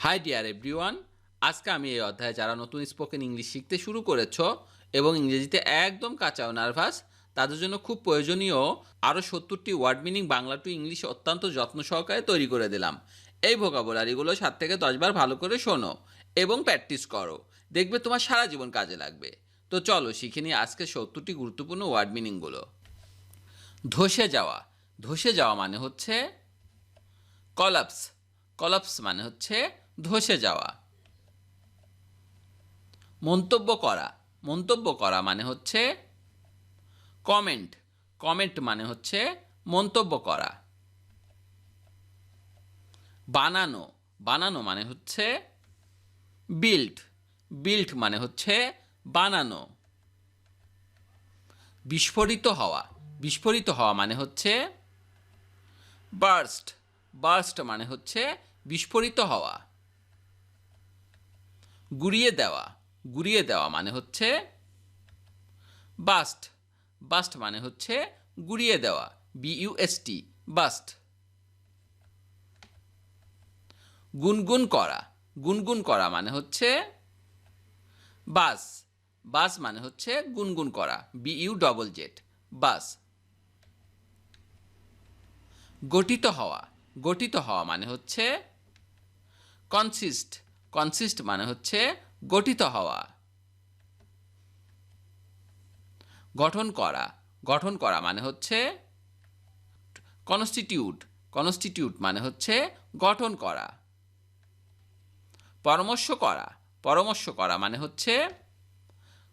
High deer everyone, আজকে আমি এই অধ্যায়ে যারা নতুন স্পোকেন ইংলিশ শিখতে শুরু করেছো এবং ইংরেজিতে একদম কাঁচা ও নার্ভাস, তাদের জন্য খুব প্রয়োজনীয় আরও 70টি word meaning Bangla to English অত্যন্ত যত্ন সহকারে তৈরি করে দিলাম। এই ভোকাবুলারিগুলো 7 থেকে 10 বার ভালো করে শোনো এবং প্র্যাকটিস করো, দেখবে তোমার সারা জীবন কাজে লাগবে। তো চলো শিখে নিই আজকে 70টি গুরুত্বপূর্ণ ওয়ার্ড মিনিংগুলো। ধসে যাওয়া। ধসে যাওয়া মানে হচ্ছে কলাপস। কলাপস মানে হচ্ছে ধসে যাওয়া। মন্তব্য করা। মন্তব্য করা মানে হচ্ছে কমেন্ট। কমেন্ট মানে হচ্ছে মন্তব্য করা। বানানো। বানানো মানে হচ্ছে বিল্ড। বিল্ড মানে হচ্ছে বানানো। বিস্ফোরিত হওয়া। বিস্ফোরিত হওয়া মানে হচ্ছে বার্স্ট। বার্স্ট মানে হচ্ছে বিস্ফোরিত হওয়া। গুড়িয়ে দেওয়া। গুড়িয়ে দেওয়া মানে হচ্ছে বাস্ট। বাস্ট মানে হচ্ছে গুড়িয়ে দেওয়া, বিইউএসটি, বাস্ট। গুনগুন করা। গুনগুন করা মানে হচ্ছে বাস। বাস মানে হচ্ছে গুনগুন করা, বিইউ-জেড, বাস। গঠিত হওয়া। গঠিত হওয়া মানে হচ্ছে কনসিস্ট। কনসিস্ট মানে হচ্ছে গঠিত হওয়া। গঠন করা। গঠন করা মানে হচ্ছে কনস্টিটিউট। কনস্টিটিউট মানে হচ্ছে গঠন করা। পরামর্শ করা। পরামর্শ করা মানে হচ্ছে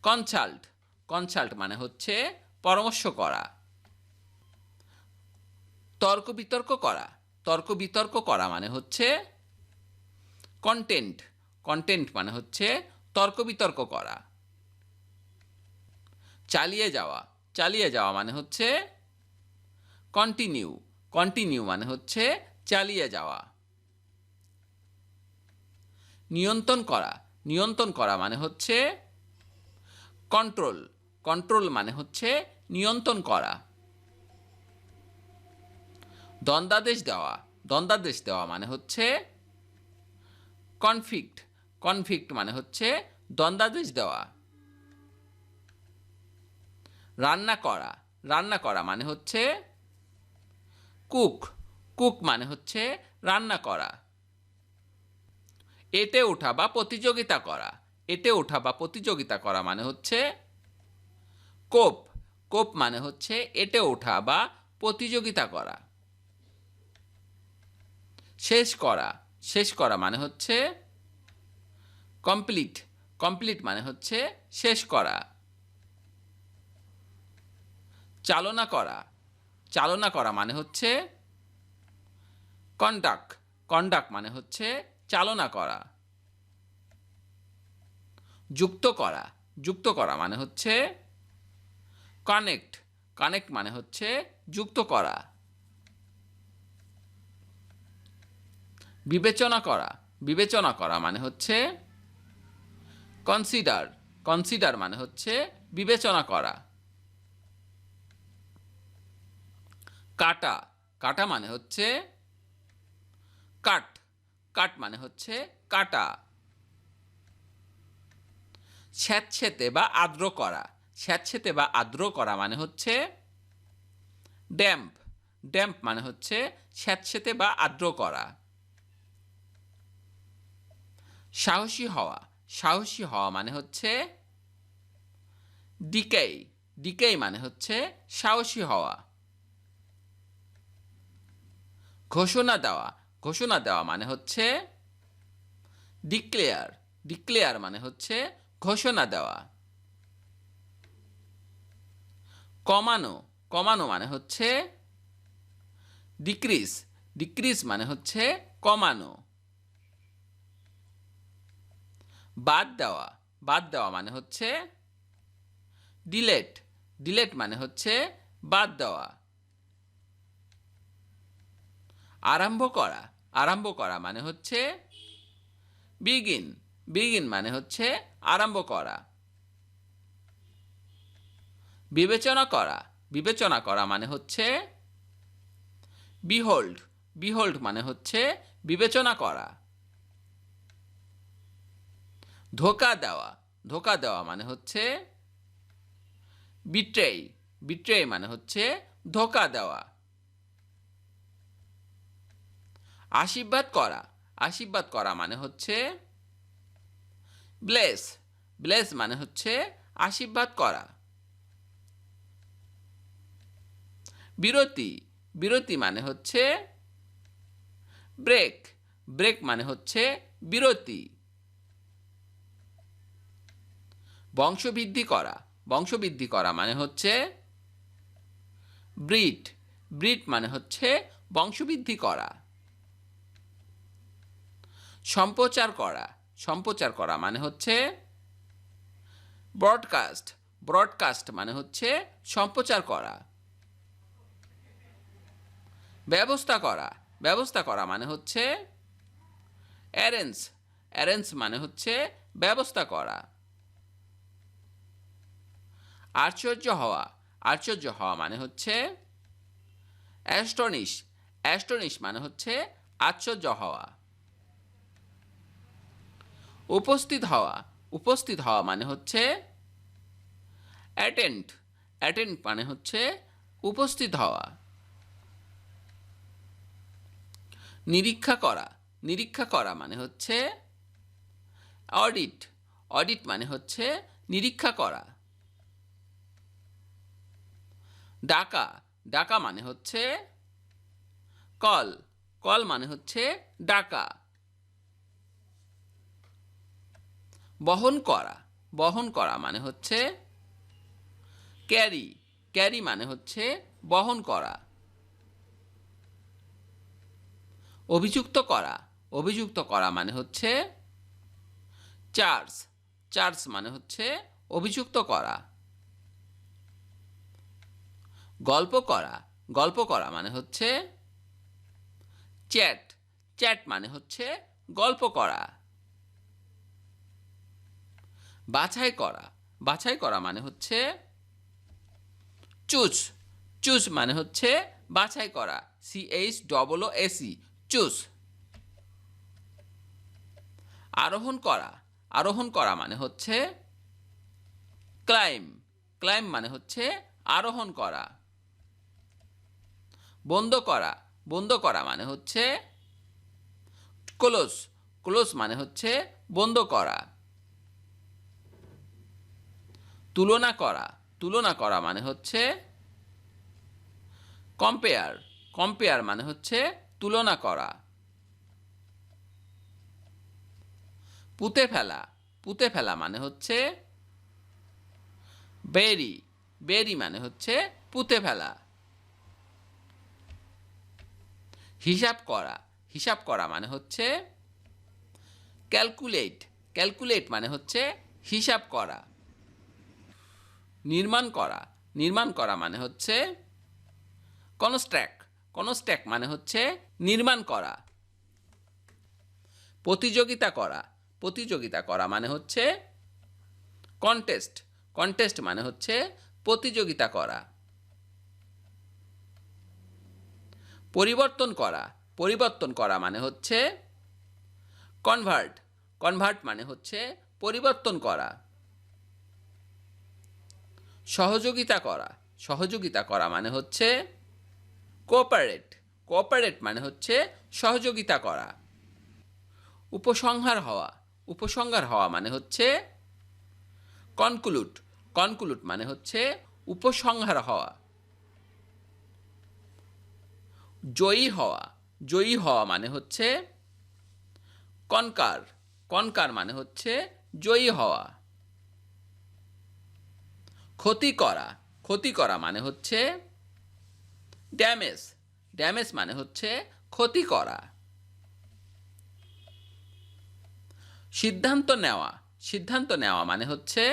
কনসাল্ট। কনসাল্ট মানে হচ্ছে পরামর্শ করা। তর্ক বিতর্ক করা। তর্ক বিতর্ক করা মানে হচ্ছে কন্টেন্ট। কন্টেন্ট মানে হচ্ছে তর্ক বিতর্ক করা। চালিয়ে যাওয়া। চালিয়ে যাওয়া মানে হচ্ছে কন্টিনিউ। কন্টিনিউ মানে হচ্ছে চালিয়ে যাওয়া। নিয়ন্ত্রণ করা। নিয়ন্ত্রণ করা মানে হচ্ছে কন্ট্রোল। কন্ট্রোল মানে হচ্ছে নিয়ন্ত্রণ করা। দ্বন্দ্বাদেশ দেওয়া। দ্বন্দ্বাদেশ দেওয়া মানে হচ্ছে কনফ্লিক্ট। কনফ্লিক্ট মানে হচ্ছে দ্বন্দ্বাদেশ দেওয়া। রান্না করা। রান্না করা মানে হচ্ছে কুক। কুক মানে হচ্ছে রান্না করা। এতে ওঠা বা প্রতিযোগিতা করা। এতে ওঠা বা প্রতিযোগিতা করা মানে হচ্ছে কোপ। কোপ মানে হচ্ছে এতে ওঠা বা প্রতিযোগিতা করা। শেষ করা। শেষ করা মানে হচ্ছে কমপ্লিট। কমপ্লিট মানে হচ্ছে শেষ করা। চালনা করা। চালনা করা মানে হচ্ছে কন্ডাক্ট। কন্ডাক্ট মানে হচ্ছে চালনা করা। যুক্ত করা। যুক্ত করা মানে হচ্ছে কানেক্ট। কানেক্ট মানে হচ্ছে যুক্ত করা। বিবেচনা করা। বিবেচনা করা মানে হচ্ছে কনসিডার। কনসিডার মানে হচ্ছে বিবেচনা করা। কাটা। কাটা মানে হচ্ছে কাট। কাট মানে হচ্ছে কাটা। স্যাঁতসেঁতে বা আর্দ্র করা। স্যাঁতসেঁতে বা আর্দ্র করা মানে হচ্ছে ড্যাম্প। ড্যাম্প মানে হচ্ছে স্যাঁতসেঁতে বা আর্দ্র করা। সাহসী হওয়া। সাহসী হওয়া মানে হচ্ছে ডিকেই। ডিকেই মানে হচ্ছে সাহসী হওয়া। ঘোষণা দেওয়া। ঘোষণা দেওয়া মানে হচ্ছে ডিক্লেয়ার। ডিক্লেয়ার মানে হচ্ছে ঘোষণা দেওয়া। কমানো। কমানো মানে হচ্ছে ডিক্রিজ। ডিক্রিজ মানে হচ্ছে কমানো। বাদ দেওয়া। বাদ দেওয়া মানে হচ্ছে ডিলেট। ডিলেট মানে হচ্ছে বাদ দেওয়া। আরম্ভ করা। আরম্ভ করা মানে হচ্ছে বিগিন। বিগিন মানে হচ্ছে আরম্ভ করা। বিবেচনা করা। বিবেচনা করা মানে হচ্ছে বিহোল্ড। বিহোল্ড মানে হচ্ছে বিবেচনা করা। ধোঁকা দেওয়া, ধোঁকা দেওয়া মানে হচ্ছে বিট্রেই, বিট্রেই মানে হচ্ছে ধোঁকা দেওয়া। আশীর্বাদ করা, আশীর্বাদ করা মানে হচ্ছে ব্লেস, ব্লেস মানে হচ্ছে আশীর্বাদ করা। বিরতি, বিরতি মানে হচ্ছে ব্রেক, ব্রেক মানে হচ্ছে বিরতি। বংশবৃদ্ধি করা, বংশবৃদ্ধি করা মানে হচ্ছে ব্রিড, ব্রিড মানে হচ্ছে বংশবৃদ্ধি করা। সম্প্রচার করা, সম্প্রচার করা মানে হচ্ছে ব্রডকাস্ট, ব্রডকাস্ট মানে হচ্ছে সম্প্রচার করা। ব্যবস্থা করা, ব্যবস্থা করা মানে হচ্ছে অ্যারেঞ্জ, অ্যারেঞ্জ মানে হচ্ছে ব্যবস্থা করা। আশ্চর্য হওয়া, আশ্চর্য হওয়া মানে হচ্ছে অ্যাস্টনিশ, অ্যাস্টনিশ মানে হচ্ছে আশ্চর্য হওয়া। উপস্থিত হওয়া, উপস্থিত হওয়া মানে হচ্ছে অ্যাটেন্ড, অ্যাটেন্ড মানে হচ্ছে উপস্থিত হওয়া। নিরীক্ষা করা, নিরীক্ষা করা মানে হচ্ছে অডিট, অডিট মানে হচ্ছে নিরীক্ষা করা। ডাকা, ডাকা মানে হচ্ছে কল, কল মানে হচ্ছে ডাকা। বহন করা, বহন করা মানে হচ্ছে ক্যারি, ক্যারি মানে হচ্ছে বহন করা। অভিযুক্ত করা, অভিযুক্ত করা মানে হচ্ছে চার্জ, চার্জ মানে হচ্ছে অভিযুক্ত করা। গল্প করা, গল্প করা মানে হচ্ছে চ্যাট, চ্যাট মানে হচ্ছে গল্প করা। বাছাই করা, বাছাই করা মানে হচ্ছে চুজ, চুজ মানে হচ্ছে বাছাই করা, CHOOSE, চুজ। আরোহণ করা, আরোহণ করা মানে হচ্ছে ক্লাইম, ক্লাইম মানে হচ্ছে আরোহণ করা। বন্ধ করা, বন্ধ করা মানে হচ্ছে ক্লোজ, ক্লোজ মানে হচ্ছে বন্ধ করা। তুলনা করা, তুলনা করা মানে হচ্ছে কম্পেয়ার, কম্পেয়ার মানে হচ্ছে তুলনা করা। পুঁতে ফেলা, পুঁতে ফেলা মানে হচ্ছে বেরি, বেরি মানে হচ্ছে পুঁতে ফেলা। হিসাব করা, হিসাব করা মানে হচ্ছে ক্যালকুলেট, ক্যালকুলেট মানে হচ্ছে হিসাব করা। নির্মাণ করা, নির্মাণ করা মানে হচ্ছে কনস্ট্রাক্ট, কনস্ট্রাক্ট মানে হচ্ছে নির্মাণ করা। প্রতিযোগিতা করা, প্রতিযোগিতা করা মানে হচ্ছে কন্টেস্ট, কন্টেস্ট মানে হচ্ছে প্রতিযোগিতা করা। পরিবর্তন করা, পরিবর্তন করা মানে হচ্ছে কনভার্ট, কনভার্ট মানে হচ্ছে পরিবর্তন করা। সহযোগিতা করা, সহযোগিতা করা মানে হচ্ছে কোঅপারেট, কোঅপারেট মানে হচ্ছে সহযোগিতা করা। উপসংহার হওয়া, উপসংহার হওয়া মানে হচ্ছে কনক্লুড, কনক্লুড মানে হচ্ছে উপসংহার হওয়া। জয়ী হওয়া, জয়ী হওয়া মানে হচ্ছে কনকার, কনকার মানে হচ্ছে জয়ী হওয়া। ক্ষতি করা, ক্ষতি করা মানে হচ্ছে ড্যামেজ, ড্যামেজ মানে হচ্ছে ক্ষতি করা। সিদ্ধান্ত নেওয়া, সিদ্ধান্ত নেওয়া মানে হচ্ছে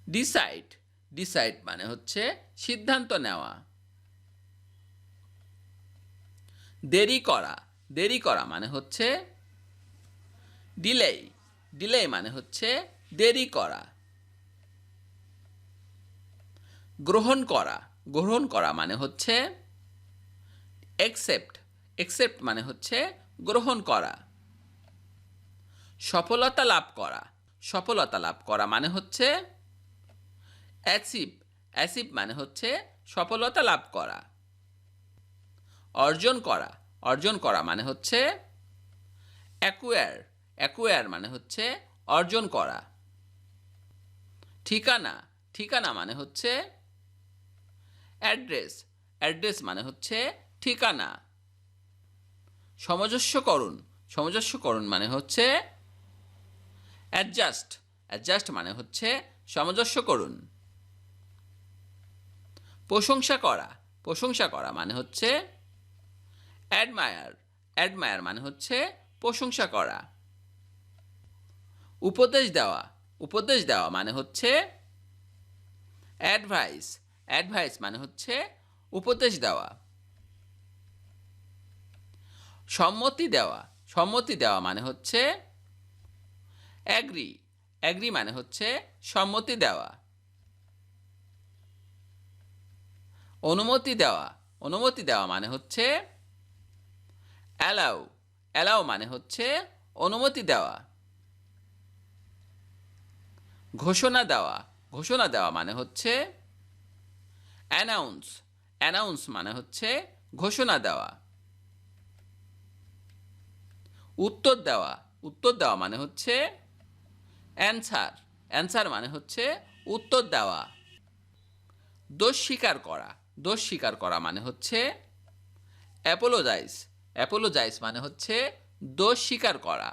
ডিসাইড, ডিসাইড মানে হচ্ছে সিদ্ধান্ত নেওয়া। দেরি করা, দেরি করা মানে হচ্ছে ডিলে, ডিলে মানে হচ্ছে দেরি করা। গ্রহণ করা, গ্রহণ করা মানে হচ্ছে অ্যাকসেপ্ট, অ্যাকসেপ্ট মানে হচ্ছে গ্রহণ করা। সফলতা লাভ করা। সফলতা লাভ করা মানে হচ্ছে অ্যাচিভ। অ্যাচিভ মানে হচ্ছে সফলতা লাভ করা। অর্জন করা। অর্জন করা মানে হচ্ছে অ্যাকুয়ার। অ্যাকুয়ার মানে হচ্ছে অর্জন করা। ঠিকানা। ঠিকানা মানে হচ্ছে অ্যাড্রেস। অ্যাড্রেস মানে হচ্ছে ঠিকানা। সামঞ্জস্যকরণ। সামঞ্জস্যকরণ মানে হচ্ছে অ্যাডজাস্ট। অ্যাডজাস্ট মানে হচ্ছে সামঞ্জস্য করুন। প্রশংসা করা। প্রশংসা করা মানে হচ্ছে অ্যাডমায়ার। অ্যাডমায়ার মানে হচ্ছে প্রশংসা করা। উপদেশ দেওয়া। উপদেশ দেওয়া মানে হচ্ছে অ্যাডভাইস। অ্যাডভাইস মানে হচ্ছে উপদেশ দেওয়া। সম্মতি দেওয়া। সম্মতি দেওয়া মানে হচ্ছে অ্যাগ্রি। অ্যাগ্রি মানে হচ্ছে সম্মতি দেওয়া। অনুমতি দেওয়া। অনুমতি দেওয়া মানে হচ্ছে অ্যালাউ। অ্যালাউ মানে হচ্ছে অনুমতি দেওয়া। ঘোষণা দেওয়া। ঘোষণা দেওয়া মানে হচ্ছে অ্যানাউন্স। অ্যানাউন্স মানে হচ্ছে ঘোষণা দেওয়া। উত্তর দেওয়া। উত্তর দেওয়া মানে হচ্ছে অ্যান্সার। অ্যান্সার মানে হচ্ছে উত্তর দেওয়া। দোষ স্বীকার করা। দোষ স্বীকার করা মানে হচ্ছে অ্যাপোলোজাইজ। অ্যাপোলোজাইজ মানে হচ্ছে দোষ স্বীকার করা।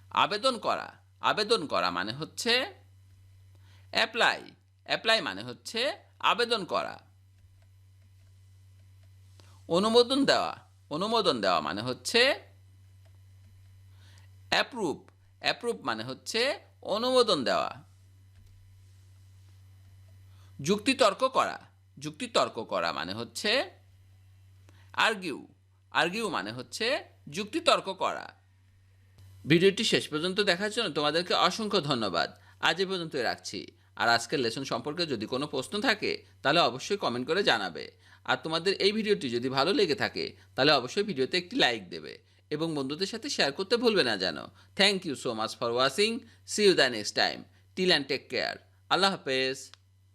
আবেদন করা। আবেদন করা মানে হচ্ছে অ্যাপ্লাই। অ্যাপ্লাই মানে হচ্ছে আবেদন করা। অনুমোদন দেওয়া। অনুমোদন দেওয়া মানে হচ্ছে অ্যাপ্রুভ। অ্যাপ্রুভ মানে হচ্ছে অনুমোদন দেওয়া। যুক্তিতর্ক করা। যুক্তিতর্ক করা মানে হচ্ছে আর্গিউ। আর্গিউ মানে হচ্ছে যুক্তিতর্ক করা। ভিডিওটি শেষ পর্যন্ত দেখার জন্য তোমাদেরকে অসংখ্য ধন্যবাদ। আজ এ পর্যন্তই রাখছি। আর আজকের লেসন সম্পর্কে যদি কোনো প্রশ্ন থাকে তাহলে অবশ্যই কমেন্ট করে জানাবে। আর তোমাদের এই ভিডিওটি যদি ভালো লেগে থাকে তাহলে অবশ্যই ভিডিওতে একটি লাইক দেবে এবং বন্ধুদের সাথে শেয়ার করতে ভুলবে না যেন। Thank you so much for watching. See you the next time. Till and take care. আল্লাহ হাফেজ।